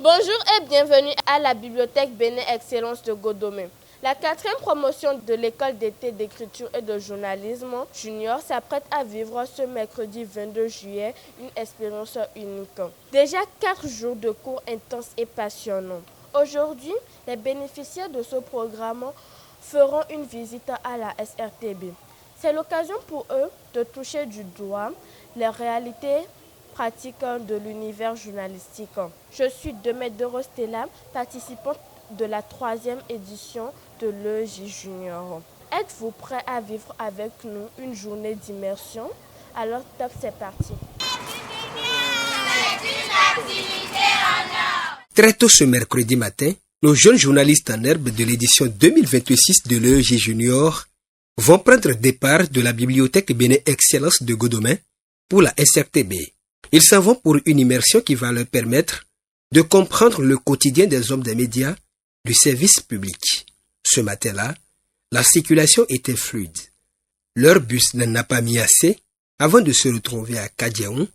Bonjour et bienvenue à la Bibliothèque Bénin Excellence de Godomé. La 4e promotion de l'école d'été d'écriture et de journalisme junior s'apprête à vivre ce mercredi 22 juillet une expérience unique. Déjà 4 jours de cours intenses et passionnants. Aujourd'hui, les bénéficiaires de ce programme feront une visite à la SRTB. C'est l'occasion pour eux de toucher du doigt les réalités pratiques de l'univers journalistique. Je suis Demet Rostella, participante de la 3e édition de l'EJ Junior. Êtes-vous prêt à vivre avec nous une journée d'immersion? Alors top, c'est parti. Très tôt ce mercredi matin, nos jeunes journalistes en herbe de l'édition 2026 de l'EJ Junior vont prendre départ de la Bibliothèque Bénin Excellence de Godomé pour la SRTB. Ils s'en vont pour une immersion qui va leur permettre de comprendre le quotidien des hommes des médias du service public. Ce matin-là, la circulation était fluide. Leur bus n'en a pas mis assez avant de se retrouver à Kadiaon,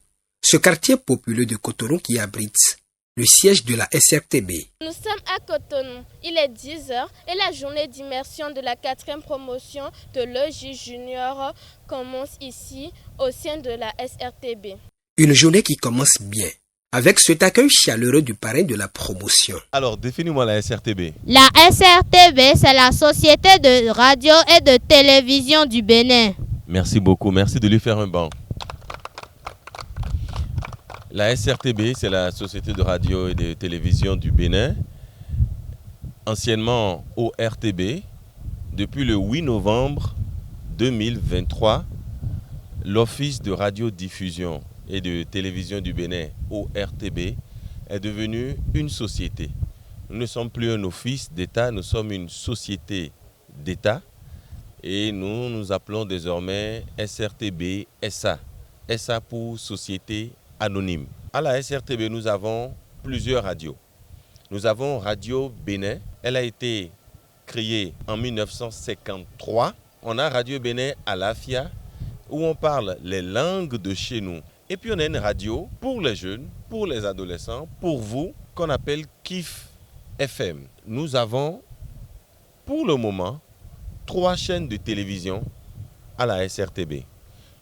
ce quartier populeux de Cotonou qui abrite le siège de la SRTB. Nous sommes à Cotonou. Il est 10h et la journée d'immersion de la 4e promotion de l'EJ Junior commence ici au sein de la SRTB. Une journée qui commence bien, avec cet accueil chaleureux du parrain de la promotion. Alors, définis-moi la SRTB. La SRTB, c'est la Société de radio et de télévision du Bénin. Merci beaucoup, merci de lui faire un banc. La SRTB, c'est la Société de radio et de télévision du Bénin, anciennement ORTB. Depuis le 8 novembre 2023, l'Office de radiodiffusion et de télévision du Bénin, ORTB, est devenu une société. Nous ne sommes plus un office d'État, nous sommes une société d'État et nous nous appelons désormais SRTB SA. SA pour Société Anonyme. À la SRTB, nous avons plusieurs radios. Nous avons Radio Bénin, elle a été créée en 1953. On a Radio Bénin à l'Afia, où on parle les langues de chez nous. Et puis on a une radio pour les jeunes, pour les adolescents, pour vous, qu'on appelle KIF FM. Nous avons, pour le moment, 3 chaînes de télévision à la SRTB.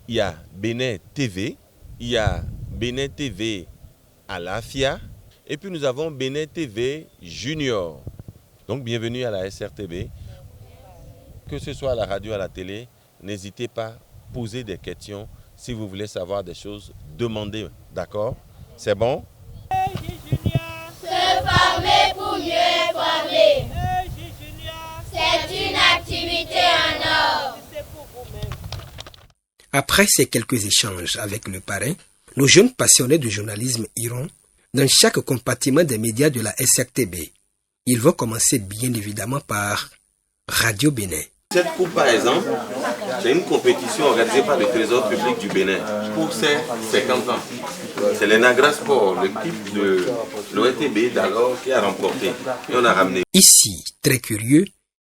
Il y a Bénin TV, il y a Bénin TV à l'Afia, et puis nous avons Bénin TV Junior. Donc bienvenue à la SRTB. Que ce soit à la radio, à la télé, n'hésitez pas à poser des questions. Si vous voulez savoir des choses, demandez, d'accord? C'est bon? Se former pour mieux former. C'est une activité en or. Après ces quelques échanges avec le parrain, nos jeunes passionnés de journalisme iront dans chaque compartiment des médias de la SRTB. Ils vont commencer bien évidemment par Radio Bénin. Cette coupe, par exemple, c'est une compétition organisée par le Trésor public du Bénin pour ses 50 ans. C'est les Nagra Sport, l'équipe de l'ORTB d'alors qui a remporté. Et on a ramené. Ici, très curieux,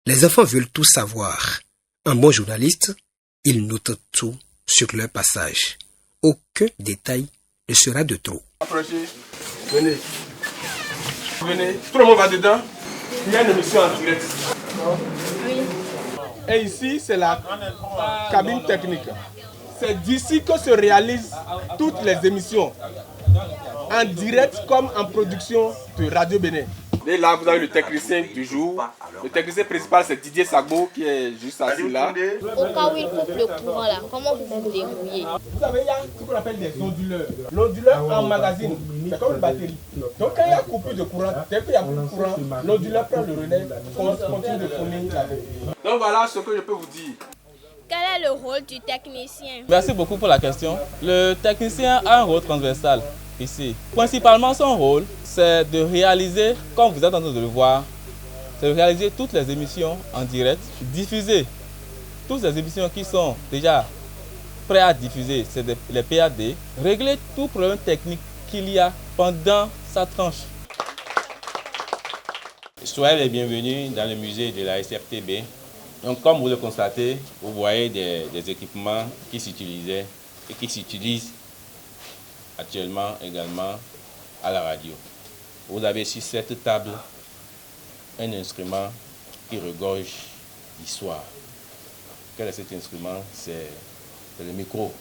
les enfants veulent tout savoir. Un bon journaliste, il note tout sur leur passage. Aucun détail ne sera de trop. Approchez, venez. Venez, tout le monde va dedans. Il y a une émission en direct. Oui. Et ici, c'est la cabine technique. C'est d'ici que se réalisent toutes les émissions, en direct comme en production de Radio Bénin. Et là, vous avez le technicien du jour. Le technicien principal, c'est Didier Sagbo, qui est juste assis là. Au cas où il coupe le courant là, comment vous vous débrouillez? Vous savez, il y a ce qu'on appelle des onduleurs. L'onduleur emmagasine, c'est comme une batterie. Donc quand il y a coupure de courant, dès qu'il y a beaucoup de courant, l'onduleur prend le relais, continue de fournir la vie. Donc voilà ce que je peux vous dire. Quel est le rôle du technicien? Merci beaucoup pour la question. Le technicien a un rôle transversal ici. Principalement, son rôle, c'est de réaliser, comme vous êtes en train de le voir, c'est de réaliser toutes les émissions en direct, diffuser toutes les émissions qui sont déjà prêtes à diffuser, c'est les PAD, régler tout problème technique qu'il y a pendant sa tranche. Soyez les bienvenus dans le musée de la SRTB. Donc, comme vous le constatez, vous voyez des équipements qui s'utilisaient et qui s'utilisent actuellement également à la radio. vous avez sur cette table un instrument qui regorge d'histoire. Quel est cet instrument? C'est le micro.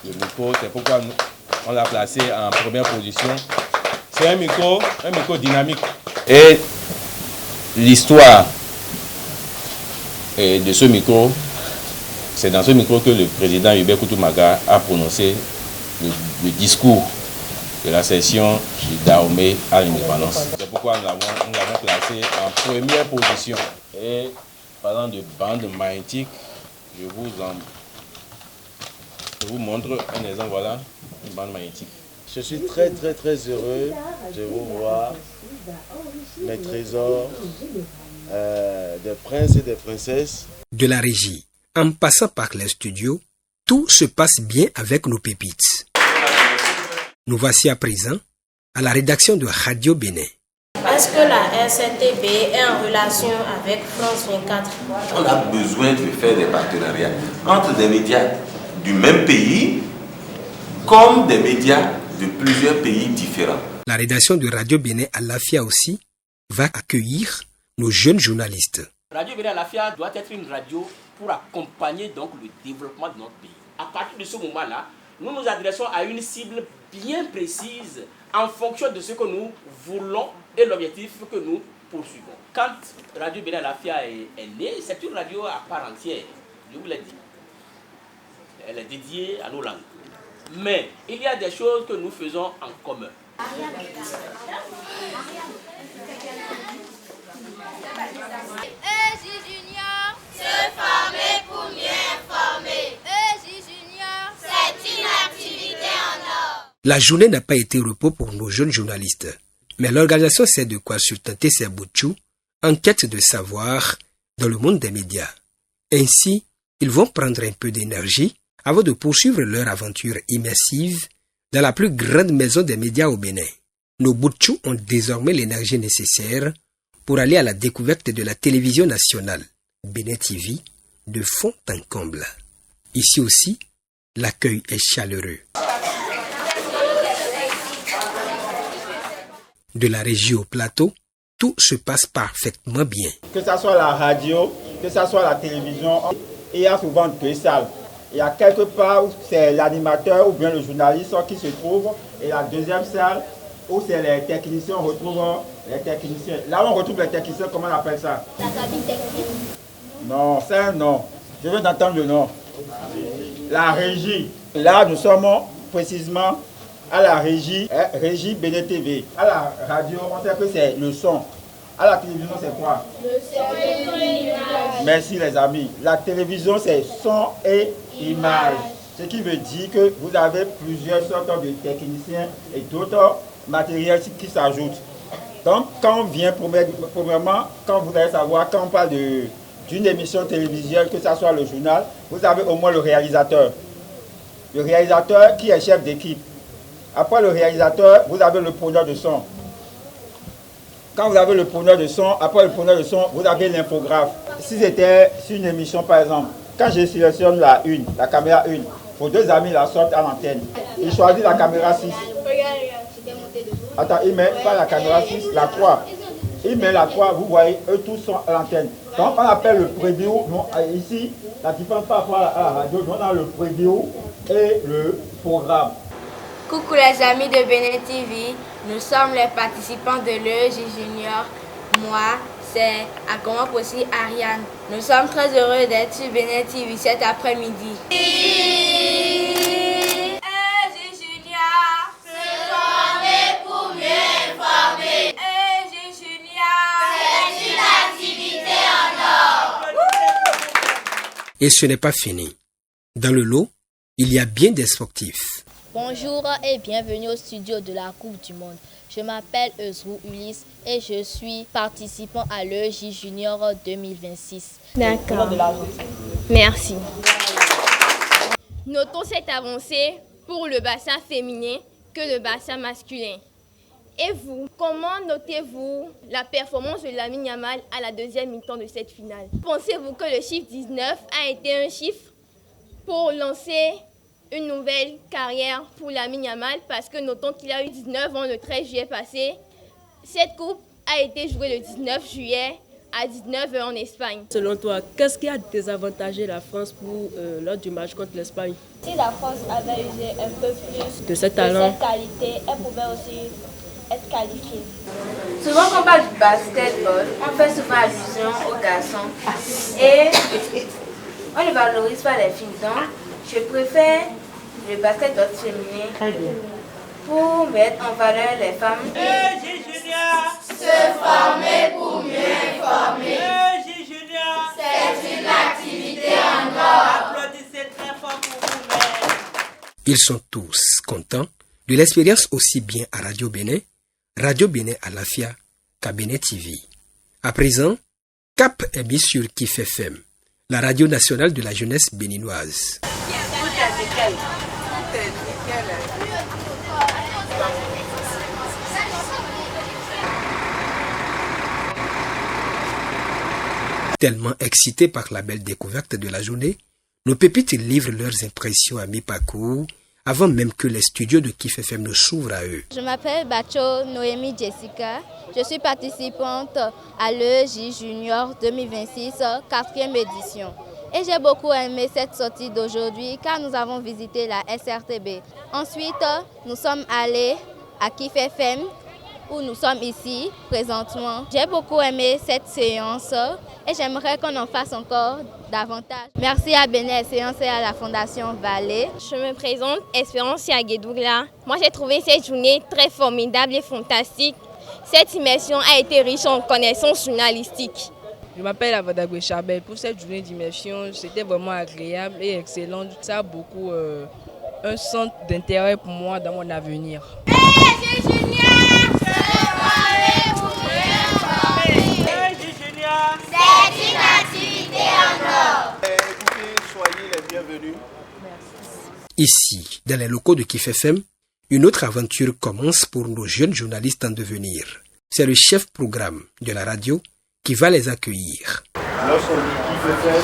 Le micro, c'est pourquoi on l'a placé en première position. C'est un micro dynamique. Et l'histoire de ce micro, c'est dans ce micro que le président Hubert Koutou-Maga a prononcé le discours de la session du Dahomey à l'indépendance. C'est pourquoi nous l'avons placé en première position. Et parlant de bande magnétique, je vous montre un exemple. Voilà, une bande magnétique. Je suis très heureux de vous voir, mes trésors des princes et des princesses. De la régie, en passant par les studios, tout se passe bien avec nos pépites. Nous voici à présent à la rédaction de Radio Bénin. Est-ce que la RCTB est en relation avec France 24? On a besoin de faire des partenariats entre des médias du même pays comme des médias de plusieurs pays différents. La rédaction de Radio Bénin à Lafia aussi va accueillir nos jeunes journalistes. Radio Bénin à Lafia doit être une radio pour accompagner donc le développement de notre pays. À partir de ce moment-là, nous nous adressons à une cible bien précise en fonction de ce que nous voulons et l'objectif que nous poursuivons. Quand Radio Bénin Lafia est née, c'est une radio à part entière, je vous l'ai dit. Elle est dédiée à nos langues. Mais il y a des choses que nous faisons en commun. EJ Junior, se former pour mieux informer. EJ Junior, c'est une activité en or. La journée n'a pas été repos pour nos jeunes journalistes, mais l'organisation sait de quoi sustenter ses boutchous en quête de savoir dans le monde des médias. Ainsi, ils vont prendre un peu d'énergie avant de poursuivre leur aventure immersive dans la plus grande maison des médias au Bénin. Nos boutchous ont désormais l'énergie nécessaire pour aller à la découverte de la télévision nationale, Bénin TV, de fond en comble. Ici aussi, l'accueil est chaleureux. De la régie au plateau, tout se passe parfaitement bien. Que ce soit la radio, que ce soit la télévision, il y a souvent deux salles. Il y a quelque part où c'est l'animateur ou bien le journaliste qui se trouve, et la deuxième salle où c'est les techniciens, on retrouve les techniciens. Là où on retrouve les techniciens, comment on appelle ça? La cabine technique. Non, c'est un nom. Je veux entendre le nom. La régie. Là, nous sommes précisément à la régie, régie Bénin TV. À la radio, on sait que c'est le son. À la télévision, c'est quoi? Le son et l'image. Merci les amis. La télévision, c'est son et image. Ce qui veut dire que vous avez plusieurs sortes de techniciens et d'autres matériels qui s'ajoutent. Donc, quand on vient, premièrement, quand vous allez savoir, quand on parle d'une émission télévisuelle, que ce soit le journal, vous avez au moins le réalisateur. Le réalisateur qui est chef d'équipe. Après le réalisateur, vous avez le preneur de son. Quand vous avez le preneur de son, après le preneur de son, vous avez l'infographe. Si c'était sur une émission, par exemple, quand je sélectionne la caméra 1, vos deux amis la sortent à l'antenne. Ils choisissent la caméra 6. Attends, il met pas la caméra 6, la 3. Il met la 3, vous voyez, eux tous sont à l'antenne. Donc on appelle le preview. Ici, la différence par rapport à la radio, on a le preview et le programme. Coucou les amis de Bénin TV, nous sommes les participants de l'EJ Junior. Moi, c'est Akoma Possi Ariane. Nous sommes très heureux d'être sur Bénin TV cet après-midi. EJ Junior, se former pour mieux informer. EJ Junior, c'est une activité en or. Et ce n'est pas fini. Dans le lot, il y a bien des sportifs. Bonjour et bienvenue au studio de la Coupe du Monde. Je m'appelle Eusrou Ulysse et je suis participant à l'EJ Junior 2026. D'accord. Merci. Notons cette avancée pour le bassin féminin que le bassin masculin. Et vous, comment notez-vous la performance de Lamine Yamal à la deuxième mi-temps de cette finale? Pensez-vous que le chiffre 19 a été un chiffre pour lancer une nouvelle carrière pour Lamine Yamal parce que notons qu'il a eu 19 ans le 13 juillet passé. Cette coupe a été jouée le 19 juillet à 19h en Espagne. Selon toi, qu'est-ce qui a désavantagé la France lors du match contre l'Espagne? Si la France avait usé un peu plus de cette qualité, elle pouvait aussi être qualifiée. Souvent quand on parle du basketball, on fait souvent allusion aux garçons et on ne valorise pas les filles. Donc, je préfère le basketball féminin pour mettre en valeur les femmes. Se former pour mieux informer. C'est une activité en or. Applaudissez très fort pour vous-même. Ils sont tous contents de l'expérience aussi bien à Radio Bénin à Lafia qu'à Bénin TV. À présent, cap est mis sur KIF FM, la radio nationale de la jeunesse béninoise. Tellement excités par la belle découverte de la journée, nos pépites livrent leurs impressions à mi-parcours avant même que les studios de KIF FM ne s'ouvrent à eux. Je m'appelle Bacho Noémie Jessica. Je suis participante à l'EJ Junior 2026, 4e édition. Et j'ai beaucoup aimé cette sortie d'aujourd'hui car nous avons visité la SRTB. Ensuite, nous sommes allés à KIF FM où nous sommes ici présentement. J'ai beaucoup aimé cette séance et j'aimerais qu'on en fasse encore davantage. Merci à Bénin Séance et à la Fondation Vallée. Je me présente Espérance Yaguedougla. Moi j'ai trouvé cette journée très formidable et fantastique. Cette immersion a été riche en connaissances journalistiques. Je m'appelle Avadagwe Chabel. Pour cette journée d'immersion, c'était vraiment agréable et excellent. Ça a beaucoup un centre d'intérêt pour moi dans mon avenir. C'est une activité en or. Écoutez, soyez les bienvenus. Ici, dans les locaux de KIF FM, une autre aventure commence pour nos jeunes journalistes en devenir. C'est le chef programme de la radio qui va les accueillir. Lorsqu'on dit KIF FM,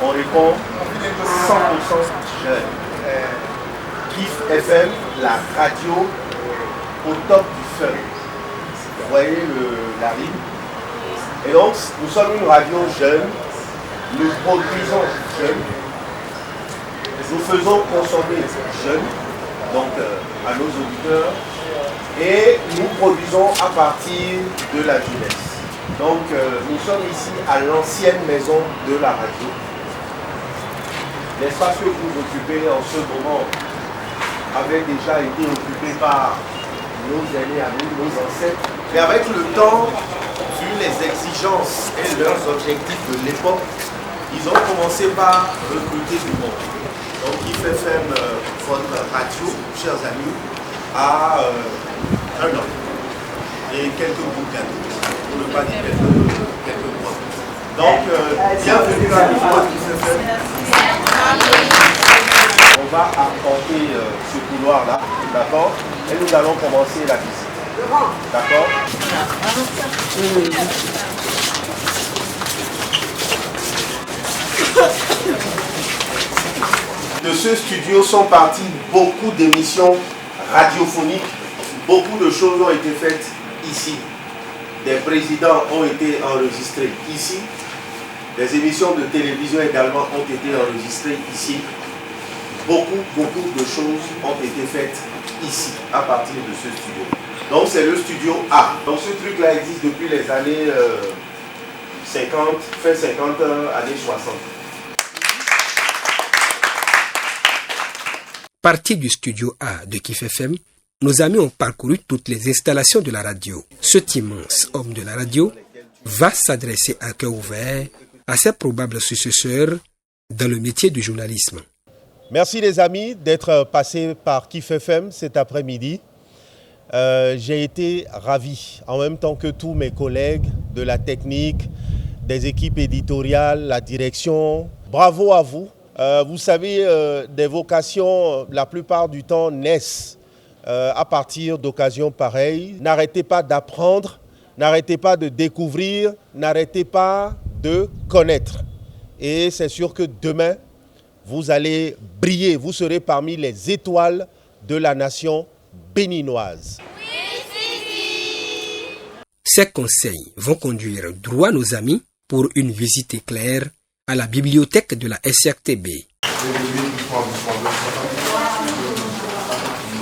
on répond 100% jeune. KIF FM, la radio au top du feu. Vous voyez la rime. Et donc, nous sommes une radio jeune, nous produisons jeunes, nous faisons consommer jeunes, donc à nos auditeurs, et nous produisons à partir de la jeunesse. Donc, nous sommes ici à l'ancienne maison de la radio. L'espace que vous occupez en ce moment avait déjà été occupé par nos aînés à nous, nos ancêtres. Et avec le temps, vu les exigences et leurs objectifs de l'époque, ils ont commencé par recruter du monde. Donc KIF FM, votre radio, chers amis, a 1 an et quelques bouts de gâteau, pour ne pas dire quelques mois. Donc, bienvenue à KIF FM. On va arpenter ce couloir-là, d'accord? Et nous allons commencer la visite. D'accord? De ce studio sont parties beaucoup d'émissions radiophoniques. Beaucoup de choses ont été faites ici. Des présidents ont été enregistrés ici. Des émissions de télévision également ont été enregistrées ici. Beaucoup de choses ont été faites ici, à partir de ce studio. Donc c'est le studio A. Donc ce truc-là existe depuis les années 50, fin 50, années 60. Parti du studio A de KIF FM, nos amis ont parcouru toutes les installations de la radio. Cet immense homme de la radio va s'adresser à cœur ouvert à ses probables successeurs dans le métier du journalisme. Merci les amis d'être passés par KIF FM cet après-midi. J'ai été ravi, en même temps que tous mes collègues de la technique, des équipes éditoriales, la direction. Bravo à vous. Vous savez, des vocations, la plupart du temps, naissent à partir d'occasions pareilles. N'arrêtez pas d'apprendre, n'arrêtez pas de découvrir, n'arrêtez pas de connaître. Et c'est sûr que demain, vous allez briller, vous serez parmi les étoiles de la nation béninoise. Ces conseils vont conduire droit nos amis pour une visite éclair à la bibliothèque de la SRTB.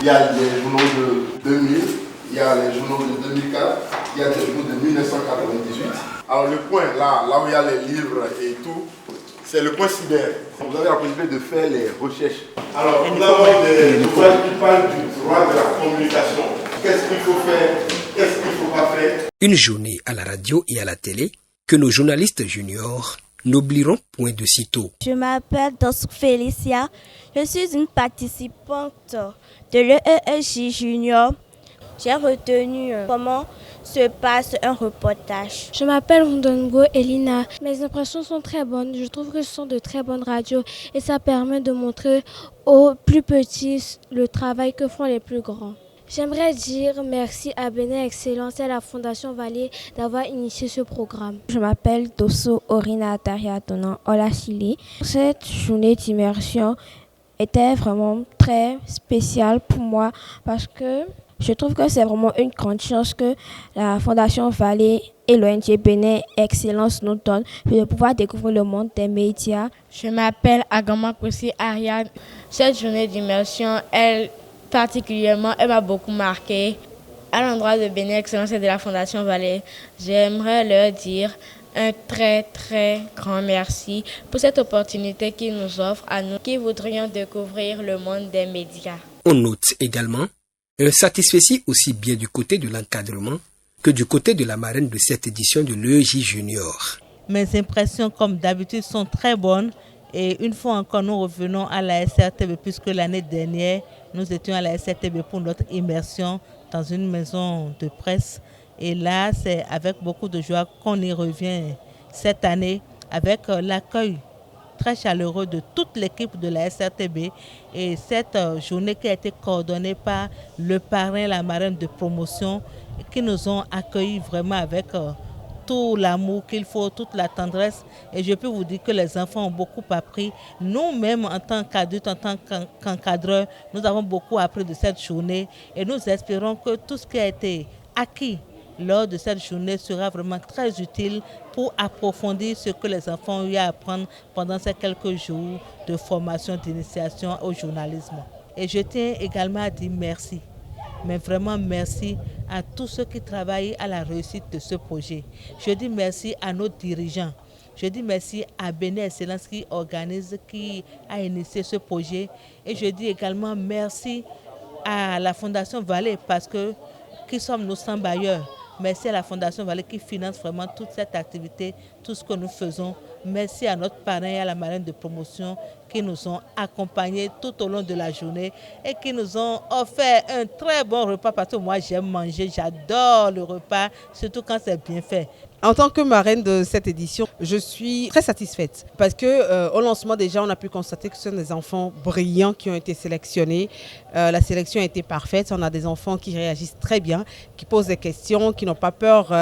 Il y a les journaux de 2000, il y a les journaux de 2004, il y a les journaux de 1998. Alors le point là où il y a les livres et tout, c'est le point cyber. Vous avez la possibilité de faire les recherches. Alors nous avons des ouvrages qui parlent du droit de la communication. Qu'est-ce qu'il faut faire, qu'est-ce qu'il ne faut pas faire. Une journée à la radio et à la télé que nos journalistes juniors n'oublieront point de sitôt. Je m'appelle Dosso Félicia. Je suis une participante de l'EEJ Junior. J'ai retenu comment se passe un reportage. Je m'appelle Rondongo Elina. Mes impressions sont très bonnes. Je trouve que ce sont de très bonnes radios et ça permet de montrer aux plus petits le travail que font les plus grands. J'aimerais dire merci à Bénin Excellence et à la Fondation Vallée d'avoir initié ce programme. Je m'appelle Dosso Orina Tariatonan Olachili. Cette journée d'immersion était vraiment très spéciale pour moi parce que je trouve que c'est vraiment une grande chance que la Fondation Vallée et l'ONG Bénin Excellence nous donnent de pouvoir découvrir le monde des médias. Je m'appelle Agama Koussi Ariane. Cette journée d'immersion, elle m'a beaucoup marqué. À l'endroit de Bénin Excellence et de la Fondation Vallée, j'aimerais leur dire un très très grand merci pour cette opportunité qu'ils nous offrent à nous qui voudrions découvrir le monde des médias. On note également un satisfecit aussi bien du côté de l'encadrement que du côté de la marraine de cette édition de l'EEJ Junior. Mes impressions comme d'habitude sont très bonnes. Et une fois encore, nous revenons à la SRTB puisque l'année dernière, nous étions à la SRTB pour notre immersion dans une maison de presse. Et là, c'est avec beaucoup de joie qu'on y revient cette année avec l'accueil très chaleureux de toute l'équipe de la SRTB. Et cette journée qui a été coordonnée par le parrain, la marraine de promotion, qui nous ont accueillis vraiment avec tout l'amour qu'il faut, toute la tendresse. Et je peux vous dire que les enfants ont beaucoup appris. Nous-mêmes, en tant qu'adultes, en tant qu'encadreurs, nous avons beaucoup appris de cette journée. Et nous espérons que tout ce qui a été acquis lors de cette journée sera vraiment très utile pour approfondir ce que les enfants ont eu à apprendre pendant ces quelques jours de formation, d'initiation au journalisme. Et je tiens également à dire merci. Mais vraiment merci à tous ceux qui travaillent à la réussite de ce projet. Je dis merci à nos dirigeants. Je dis merci à Bénin Excellence qui organise, qui a initié ce projet. Et je dis également merci à la Fondation Vallée parce que qui sommes-nous sans bailleurs? Merci à la Fondation Vallée qui finance vraiment toute cette activité, tout ce que nous faisons. Merci à notre parrain et à la marraine de promotion qui nous ont accompagnés tout au long de la journée et qui nous ont offert un très bon repas parce que moi j'aime manger, j'adore le repas, surtout quand c'est bien fait. En tant que marraine de cette édition, je suis très satisfaite parce que au lancement déjà, on a pu constater que ce sont des enfants brillants qui ont été sélectionnés. La sélection a été parfaite. On a des enfants qui réagissent très bien, qui posent des questions, qui n'ont pas peur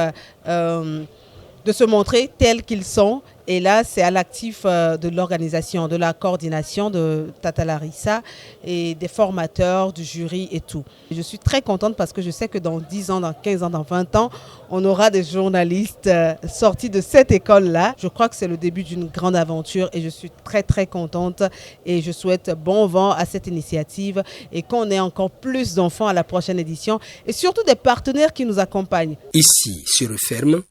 de se montrer tels qu'ils sont. Et là, c'est à l'actif de l'organisation, de la coordination de Tata Larissa et des formateurs, du jury et tout. Je suis très contente parce que je sais que dans 10 ans, dans 15 ans, dans 20 ans, on aura des journalistes sortis de cette école-là. Je crois que c'est le début d'une grande aventure et je suis très très contente et je souhaite bon vent à cette initiative et qu'on ait encore plus d'enfants à la prochaine édition et surtout des partenaires qui nous accompagnent. Ici, sur Ferme,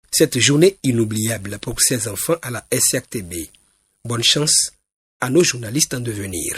cette journée inoubliable pour ces enfants à la SRTB. Bonne chance à nos journalistes en devenir.